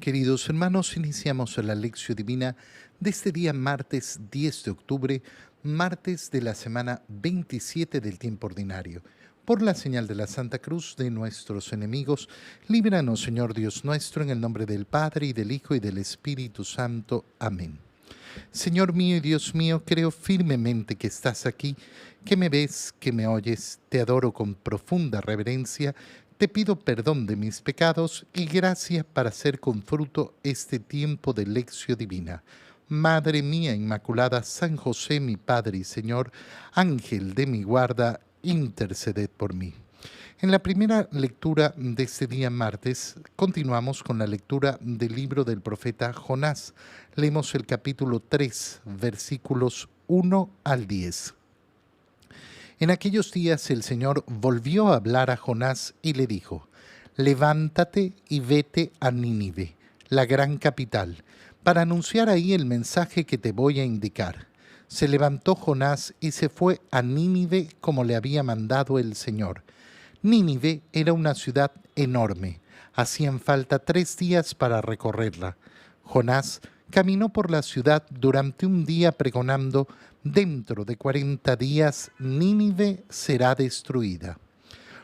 Queridos hermanos, iniciamos la lección divina de este día martes 10 de octubre, martes de la semana 27 del tiempo ordinario. Por la señal de la Santa Cruz de nuestros enemigos, líbranos, Señor Dios nuestro, en el nombre del Padre, y del Hijo, y del Espíritu Santo. Amén. Señor mío y Dios mío, creo firmemente que estás aquí, que me ves, que me oyes, te adoro con profunda reverencia, te pido perdón de mis pecados y gracia para hacer con fruto este tiempo de lección divina. Madre mía Inmaculada, San José, mi Padre y Señor, Ángel de mi guarda, interceded por mí. En la primera lectura de este día martes, continuamos con la lectura del libro del profeta Jonás. Leemos el capítulo 3, versículos 1 al 10. En aquellos días el Señor volvió a hablar a Jonás y le dijo: levántate y vete a Nínive, la gran capital, para anunciar ahí el mensaje que te voy a indicar. Se levantó Jonás y se fue a Nínive como le había mandado el Señor. Nínive era una ciudad enorme. Hacían falta 3 días para recorrerla. Jonás caminó por la ciudad durante un día pregonando: dentro de 40 días Nínive será destruida.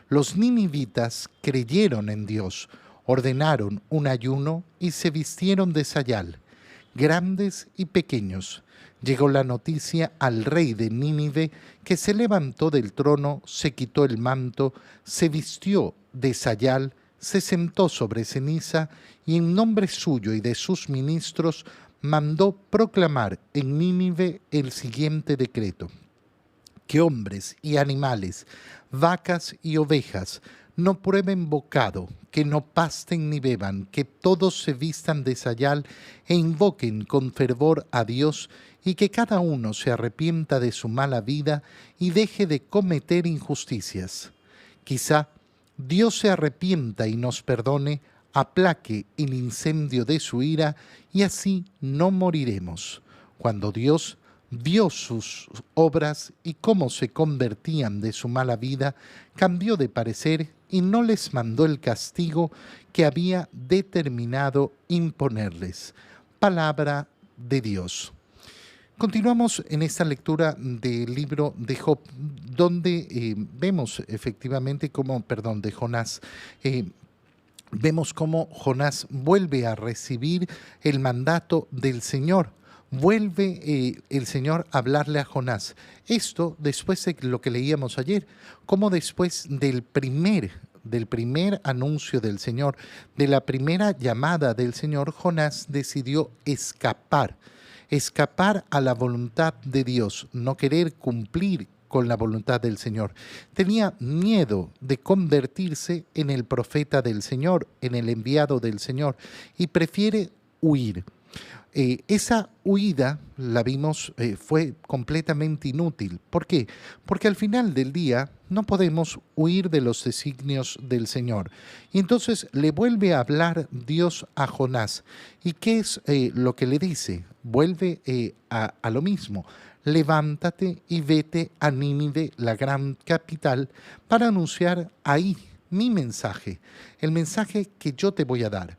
Los ninivitas creyeron en Dios, ordenaron un ayuno y se vistieron de sayal, grandes y pequeños. Llegó la noticia al rey de Nínive, que se levantó del trono, se quitó el manto, se vistió de sayal, se sentó sobre ceniza y en nombre suyo y de sus ministros mandó proclamar en Nínive el siguiente decreto: que hombres y animales, vacas y ovejas, no prueben bocado, que no pasten ni beban, que todos se vistan de sayal e invoquen con fervor a Dios, y que cada uno se arrepienta de su mala vida y deje de cometer injusticias. Quizá Dios se arrepienta y nos perdone, aplaque el incendio de su ira, y así no moriremos. Cuando Dios vio sus obras y cómo se convertían de su mala vida, cambió de parecer y no les mandó el castigo que había determinado imponerles. Palabra de Dios. Continuamos en esta lectura del libro de Job, donde vemos efectivamente de Jonás. Vemos cómo Jonás vuelve a recibir el mandato del Señor. Vuelve el Señor a hablarle a Jonás. Esto después de lo que leíamos ayer, como después del primer anuncio del Señor, de la primera llamada del Señor, Jonás decidió escapar a la voluntad de Dios, no querer cumplir con la voluntad del Señor. Tenía miedo de convertirse en el profeta del Señor, en el enviado del Señor, y prefiere huir. Esa huida, la vimos, fue completamente inútil. ¿Por qué? Porque al final del día no podemos huir de los designios del Señor. Y entonces le vuelve a hablar Dios a Jonás. ¿Y qué es lo que le dice? Vuelve a lo mismo. Levántate y vete a Nínive, la gran capital, para anunciar ahí mi mensaje, el mensaje que yo te voy a dar.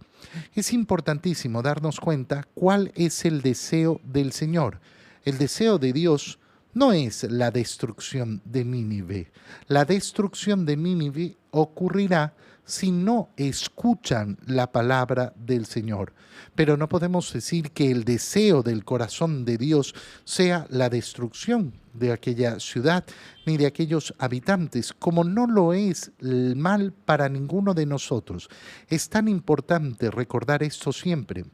Es importantísimo darnos cuenta cuál es el deseo del Señor. El deseo de Dios no es la destrucción de Nínive. La destrucción de Nínive ocurrirá si no escuchan la palabra del Señor. Pero no podemos decir que el deseo del corazón de Dios sea la destrucción de aquella ciudad ni de aquellos habitantes, como no lo es el mal para ninguno de nosotros. Es tan importante recordar esto siempre.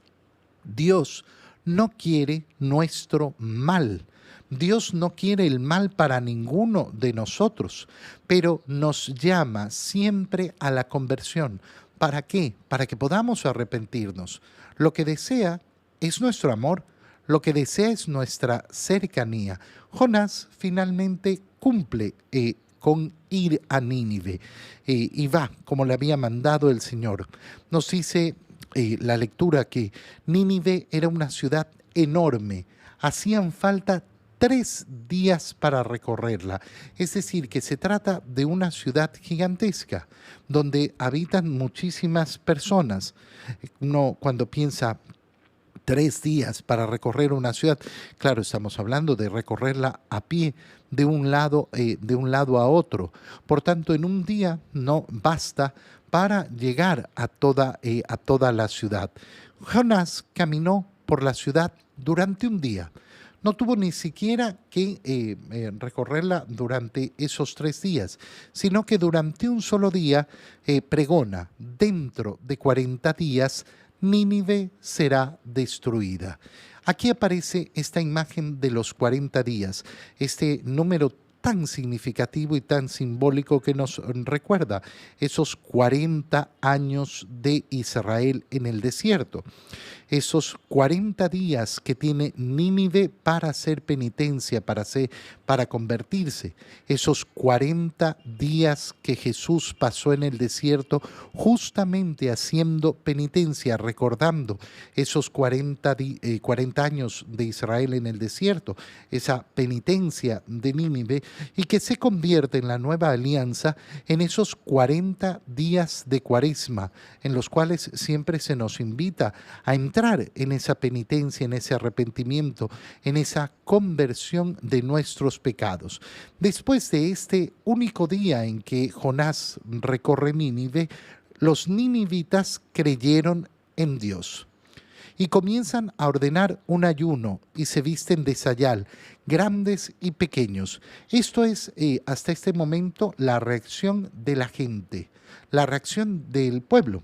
Dios no quiere nuestro mal. Dios no quiere el mal para ninguno de nosotros, pero nos llama siempre a la conversión. ¿Para qué? Para que podamos arrepentirnos. Lo que desea es nuestro amor, lo que desea es nuestra cercanía. Jonás finalmente cumple con ir a Nínive y va como le había mandado el Señor. Nos dice la lectura que Nínive era una ciudad enorme. Hacían falta 3 días para recorrerla. Es decir, que se trata de una ciudad gigantesca donde habitan muchísimas personas. Uno cuando piensa 3 días para recorrer una ciudad, claro, estamos hablando de recorrerla a pie de un lado a otro. Por tanto, en un día no basta para llegar a toda la ciudad. Jonás caminó por la ciudad durante un día. No tuvo ni siquiera que recorrerla durante esos 3 días, sino que durante un solo día pregona, dentro de 40 días, Nínive será destruida. Aquí aparece esta imagen de los 40 días, este número tan significativo y tan simbólico que nos recuerda esos 40 años de Israel en el desierto, esos 40 días que tiene Nínive para hacer penitencia, para convertirse, esos 40 días que Jesús pasó en el desierto justamente haciendo penitencia, recordando esos 40 años de Israel en el desierto, esa penitencia de Nínive, y que se convierte en la nueva alianza en esos 40 días de Cuaresma, en los cuales siempre se nos invita a entrar en esa penitencia, en ese arrepentimiento, en esa conversión de nuestros pecados. Después de este único día en que Jonás recorre Nínive, los ninivitas creyeron en Dios y comienzan a ordenar un ayuno y se visten de sayal, grandes y pequeños. Esto es, hasta este momento, la reacción de la gente, la reacción del pueblo.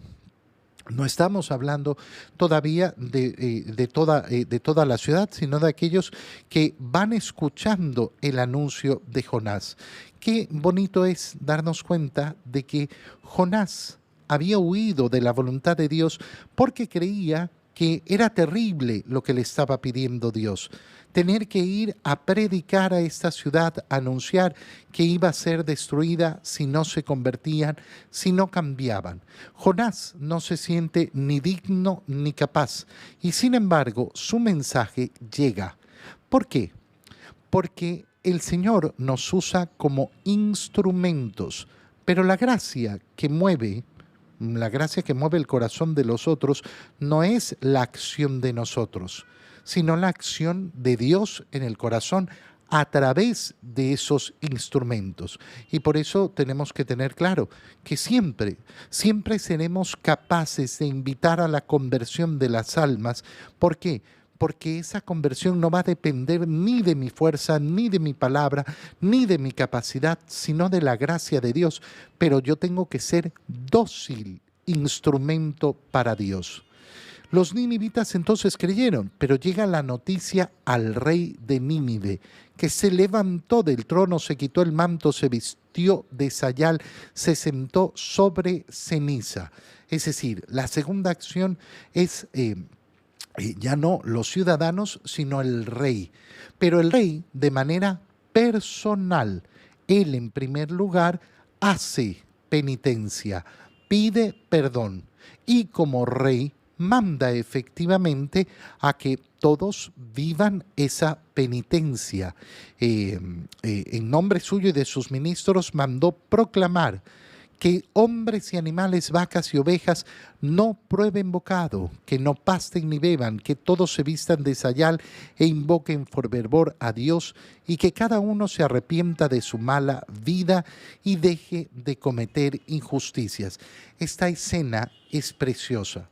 No estamos hablando todavía de toda la ciudad, sino de aquellos que van escuchando el anuncio de Jonás. Qué bonito es darnos cuenta de que Jonás había huido de la voluntad de Dios porque creía que era terrible lo que le estaba pidiendo Dios. Tener que ir a predicar a esta ciudad, a anunciar que iba a ser destruida si no se convertían, si no cambiaban. Jonás no se siente ni digno ni capaz, y sin embargo su mensaje llega. ¿Por qué? Porque el Señor nos usa como instrumentos, pero la gracia que mueve el corazón de los otros no es la acción de nosotros, sino la acción de Dios en el corazón a través de esos instrumentos. Y por eso tenemos que tener claro que siempre seremos capaces de invitar a la conversión de las almas. ¿Por qué? Porque esa conversión no va a depender ni de mi fuerza, ni de mi palabra, ni de mi capacidad, sino de la gracia de Dios. Pero yo tengo que ser dócil instrumento para Dios. Los ninivitas entonces creyeron, pero llega la noticia al rey de Nínive, que se levantó del trono, se quitó el manto, se vistió de sayal, se sentó sobre ceniza. Es decir, la segunda acción es ya no los ciudadanos, sino el rey. Pero el rey de manera personal, él en primer lugar hace penitencia, pide perdón y como rey manda efectivamente a que todos vivan esa penitencia. En nombre suyo y de sus ministros mandó proclamar que hombres y animales, vacas y ovejas no prueben bocado, que no pasten ni beban, que todos se vistan de sayal e invoquen por fervor a Dios, y que cada uno se arrepienta de su mala vida y deje de cometer injusticias. Esta escena es preciosa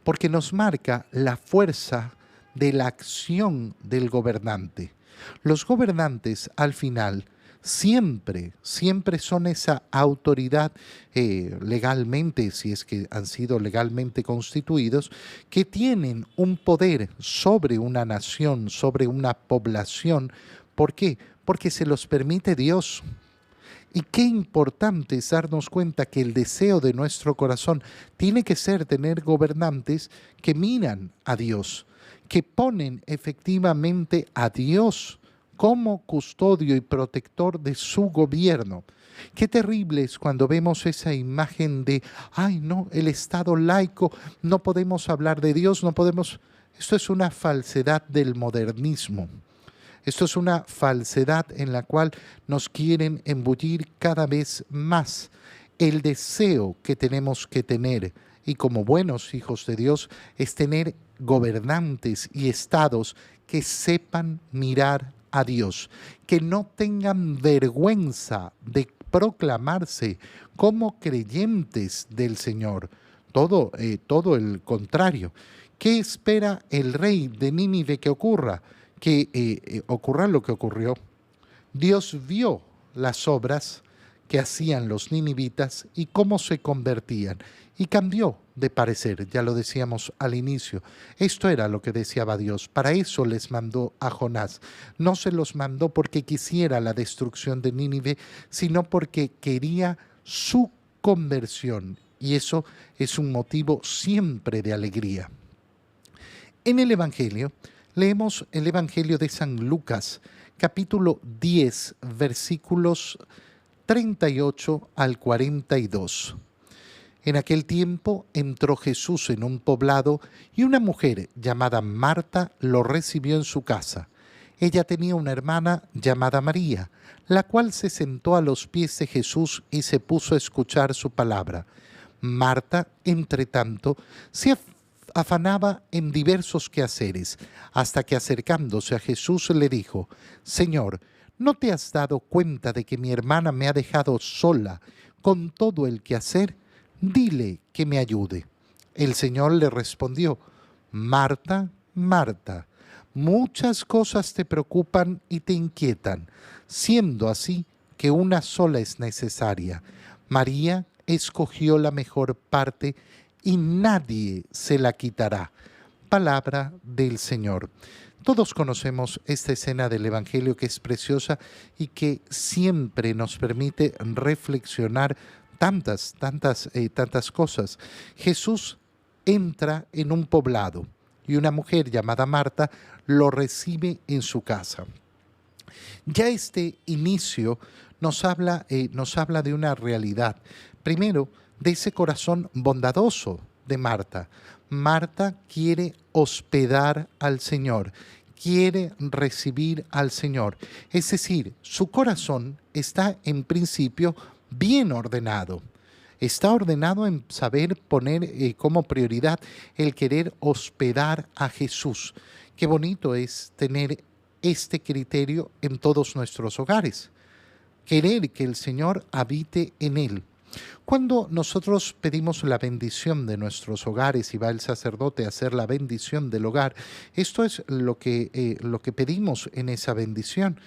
porque nos marca la fuerza de la acción del gobernante. Los gobernantes al final siempre son esa autoridad legalmente, si es que han sido legalmente constituidos, que tienen un poder sobre una nación, sobre una población. ¿Por qué? Porque se los permite Dios. Y qué importante es darnos cuenta que el deseo de nuestro corazón tiene que ser tener gobernantes que miran a Dios, que ponen efectivamente a Dios como custodio y protector de su gobierno. Qué terrible es cuando vemos esa imagen de, ay no, el Estado laico, no podemos hablar de Dios, no podemos. Esto es una falsedad del modernismo. Esto es una falsedad en la cual nos quieren embullir cada vez más. El deseo que tenemos que tener, y como buenos hijos de Dios, es tener gobernantes y estados que sepan mirar a Dios, que no tengan vergüenza de proclamarse como creyentes del Señor. Todo el contrario. ¿Qué espera el rey de Nínive que ocurra? Que ocurra lo que ocurrió. Dios vio las obras que hacían los ninivitas y cómo se convertían. Y cambió de parecer, ya lo decíamos al inicio. Esto era lo que deseaba Dios. Para eso les mandó a Jonás. No se los mandó porque quisiera la destrucción de Nínive, sino porque quería su conversión. Y eso es un motivo siempre de alegría. En el Evangelio, leemos el Evangelio de San Lucas, capítulo 10, versículos 38 al 42. En aquel tiempo entró Jesús en un poblado y una mujer llamada Marta lo recibió en su casa. Ella tenía una hermana llamada María, la cual se sentó a los pies de Jesús y se puso a escuchar su palabra. Marta, entre tanto, se afanaba en diversos quehaceres, hasta que acercándose a Jesús le dijo: Señor, ¿no te has dado cuenta de que mi hermana me ha dejado sola con todo el quehacer? Dile que me ayude. El Señor le respondió: Marta, Marta, muchas cosas te preocupan y te inquietan, siendo así que una sola es necesaria. María escogió la mejor parte y nadie se la quitará. Palabra del Señor. Todos conocemos esta escena del Evangelio que es preciosa y que siempre nos permite reflexionar tantas cosas. Jesús entra en un poblado y una mujer llamada Marta lo recibe en su casa. Ya este inicio nos habla de una realidad. Primero, de ese corazón bondadoso de Marta. Marta quiere hospedar al Señor, quiere recibir al Señor. Es decir, su corazón está en principio bien ordenado. Está ordenado en saber poner como prioridad el querer hospedar a Jesús. Qué bonito es tener este criterio en todos nuestros hogares. Querer que el Señor habite en él. Cuando nosotros pedimos la bendición de nuestros hogares y va el sacerdote a hacer la bendición del hogar, esto es lo que pedimos en esa bendición.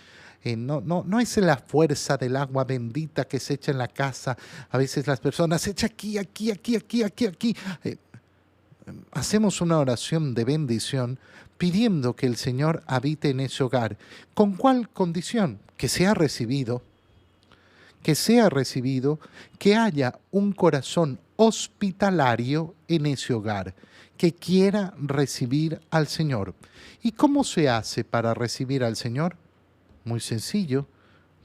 No es la fuerza del agua bendita que se echa en la casa. A veces las personas echan aquí. Hacemos una oración de bendición pidiendo que el Señor habite en ese hogar. ¿Con cuál condición? Que sea recibido, que haya un corazón hospitalario en ese hogar, que quiera recibir al Señor. ¿Y cómo se hace para recibir al Señor? Muy sencillo,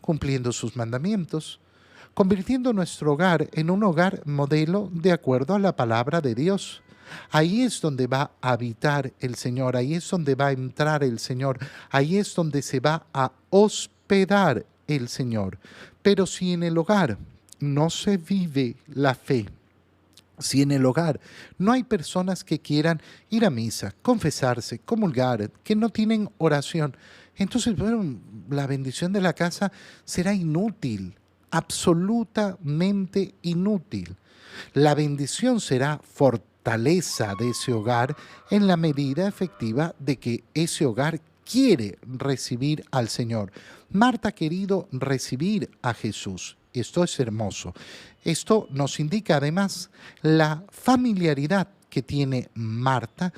cumpliendo sus mandamientos, convirtiendo nuestro hogar en un hogar modelo de acuerdo a la palabra de Dios. Ahí es donde va a habitar el Señor, ahí es donde va a entrar el Señor, ahí es donde se va a hospedar el Señor. Pero si en el hogar no se vive la fe, si en el hogar no hay personas que quieran ir a misa, confesarse, comulgar, que no tienen oración, entonces, bueno, la bendición de la casa será inútil, absolutamente inútil. La bendición será fortaleza de ese hogar en la medida efectiva de que ese hogar quiere recibir al Señor. Marta ha querido recibir a Jesús. Esto es hermoso. Esto nos indica además la familiaridad que tiene Marta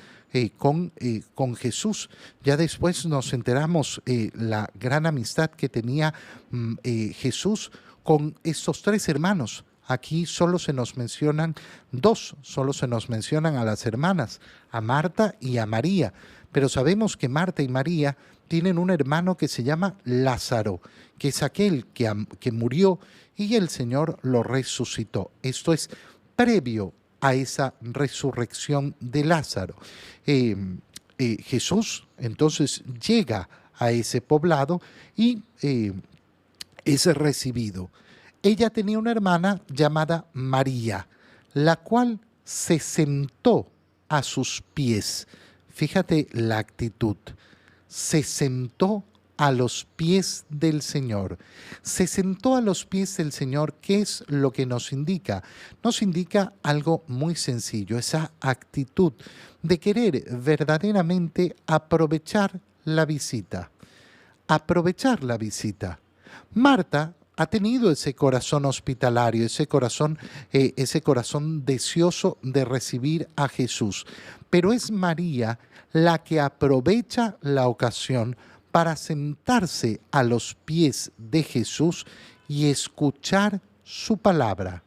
con Jesús. Ya después nos enteramos la gran amistad que tenía Jesús con estos tres hermanos. Aquí solo se nos mencionan dos, solo se nos mencionan a las hermanas, a Marta y a María. Pero sabemos que Marta y María tienen un hermano que se llama Lázaro, que es aquel que murió y el Señor lo resucitó. Esto es previo a esa resurrección de Lázaro. Jesús entonces llega a ese poblado y es recibido. Ella tenía una hermana llamada María, la cual se sentó a sus pies. Fíjate la actitud. Se sentó a los pies del Señor. Se sentó a los pies del Señor. ¿Qué es lo que nos indica? Nos indica algo muy sencillo, esa actitud de querer verdaderamente aprovechar la visita. Aprovechar la visita. Marta ha tenido ese corazón hospitalario, ese corazón deseoso de recibir a Jesús. Pero es María la que aprovecha la ocasión para sentarse a los pies de Jesús y escuchar su palabra.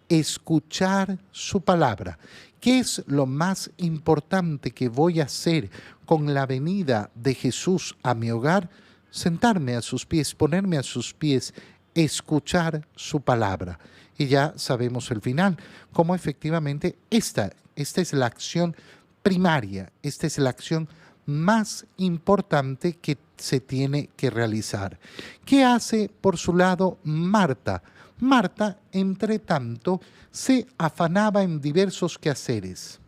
Escuchar su palabra. ¿Qué es lo más importante que voy a hacer con la venida de Jesús a mi hogar? Sentarme a sus pies, ponerme a sus pies, escuchar su palabra. Y ya sabemos el final, cómo efectivamente esta es la acción primaria, esta es la acción más importante que se tiene que realizar. ¿Qué hace por su lado Marta? Marta, entre tanto, se afanaba en diversos quehaceres.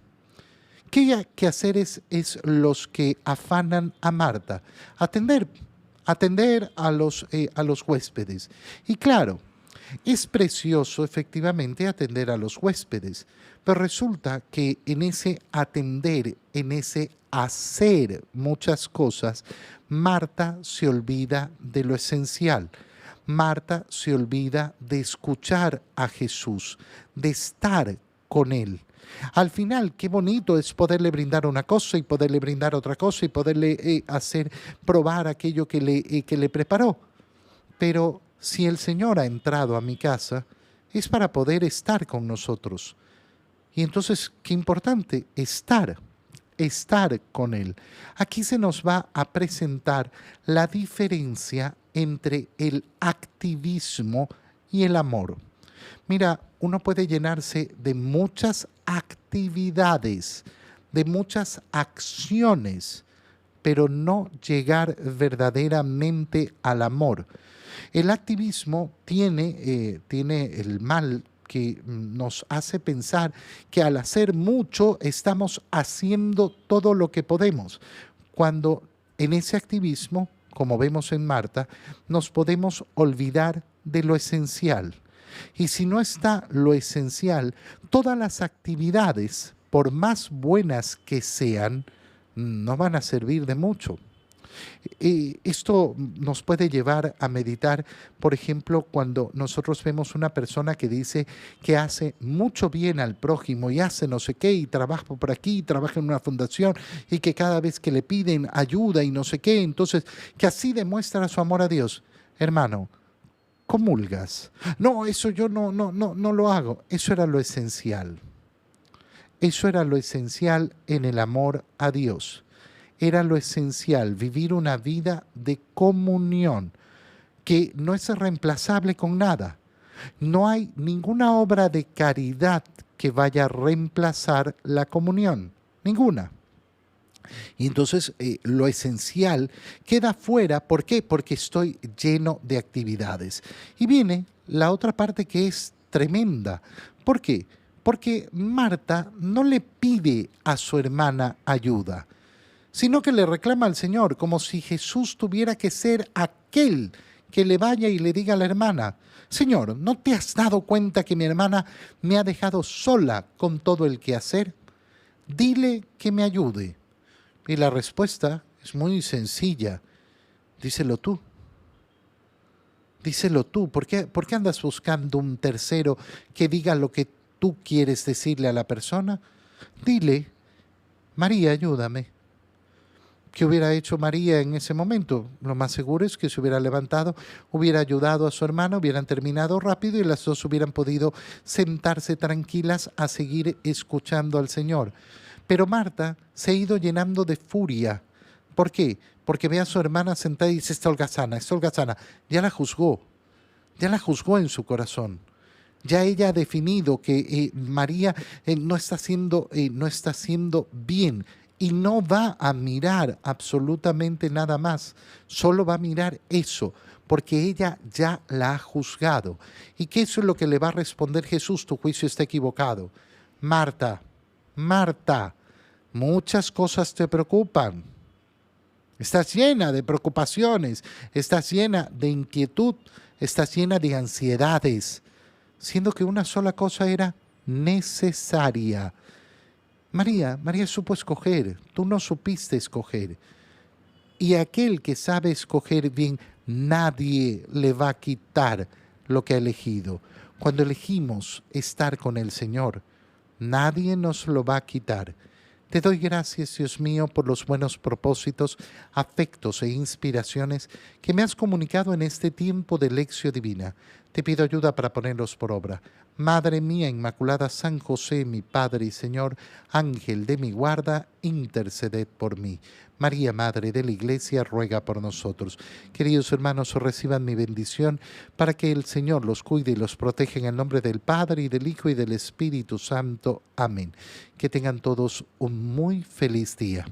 ¿Qué quehaceres es los que afanan a Marta? Atender a los huéspedes. Y claro, es precioso efectivamente atender a los huéspedes, pero resulta que en ese atender, en ese hacer muchas cosas, Marta se olvida de lo esencial. Marta se olvida de escuchar a Jesús, de estar con Él. Al final, qué bonito es poderle brindar una cosa y poderle brindar otra cosa y poderle hacer probar aquello que le preparó. Pero si el Señor ha entrado a mi casa, es para poder estar con nosotros. Y entonces, qué importante, estar con Él. Aquí se nos va a presentar la diferencia entre el activismo y el amor. Mira, uno puede llenarse de muchas actividades, de muchas acciones, pero no llegar verdaderamente al amor. El activismo tiene el mal que nos hace pensar que al hacer mucho estamos haciendo todo lo que podemos, cuando en ese activismo, como vemos en Marta, nos podemos olvidar de lo esencial. Y si no está lo esencial, todas las actividades, por más buenas que sean, no van a servir de mucho. Esto nos puede llevar a meditar, por ejemplo, cuando nosotros vemos una persona que dice que hace mucho bien al prójimo y hace no sé qué y trabaja por aquí, y trabaja en una fundación y que cada vez que le piden ayuda y no sé qué, entonces que así demuestra su amor a Dios. Hermano, comulgas. No, eso yo no lo hago. Eso era lo esencial. Eso era lo esencial en el amor a Dios. Era lo esencial, vivir una vida de comunión, que no es reemplazable con nada. No hay ninguna obra de caridad que vaya a reemplazar la comunión, ninguna. Y entonces lo esencial queda fuera. ¿Por qué? Porque estoy lleno de actividades. Y viene la otra parte que es tremenda. ¿Por qué? Porque Marta no le pide a su hermana ayuda, sino que le reclama al Señor, como si Jesús tuviera que ser aquel que le vaya y le diga a la hermana: Señor, ¿no te has dado cuenta que mi hermana me ha dejado sola con todo el quehacer? Dile que me ayude. Y la respuesta es muy sencilla. Díselo tú. Díselo tú. ¿Por qué andas buscando un tercero que diga lo que tú quieres decirle a la persona? Dile: María, ayúdame. ¿Qué hubiera hecho María en ese momento? Lo más seguro es que se hubiera levantado, hubiera ayudado a su hermano, hubieran terminado rápido y las dos hubieran podido sentarse tranquilas a seguir escuchando al Señor. Pero Marta se ha ido llenando de furia. ¿Por qué? Porque ve a su hermana sentada y dice: está holgazana, está holgazana. Ya la juzgó en su corazón. Ya ella ha definido que María no está haciendo bien. y no va a mirar absolutamente nada más, solo va a mirar eso, porque ella ya la ha juzgado. ¿Y qué es lo que le va a responder Jesús? Tu juicio está equivocado. Marta, Marta, muchas cosas te preocupan. Estás llena de preocupaciones, estás llena de inquietud, estás llena de ansiedades, siendo que una sola cosa era necesaria. María supo escoger, tú no supiste escoger. Y aquel que sabe escoger bien, nadie le va a quitar lo que ha elegido. Cuando elegimos estar con el Señor, nadie nos lo va a quitar. Te doy gracias, Dios mío, por los buenos propósitos, afectos e inspiraciones que me has comunicado en este tiempo de lección divina. Te pido ayuda para ponerlos por obra. Madre mía Inmaculada, San José, mi Padre y Señor, Ángel de mi guarda, interceded por mí. María, Madre de la Iglesia, ruega por nosotros. Queridos hermanos, reciban mi bendición para que el Señor los cuide y los proteja en el nombre del Padre, y del Hijo, y del Espíritu Santo. Amén. Que tengan todos un muy feliz día.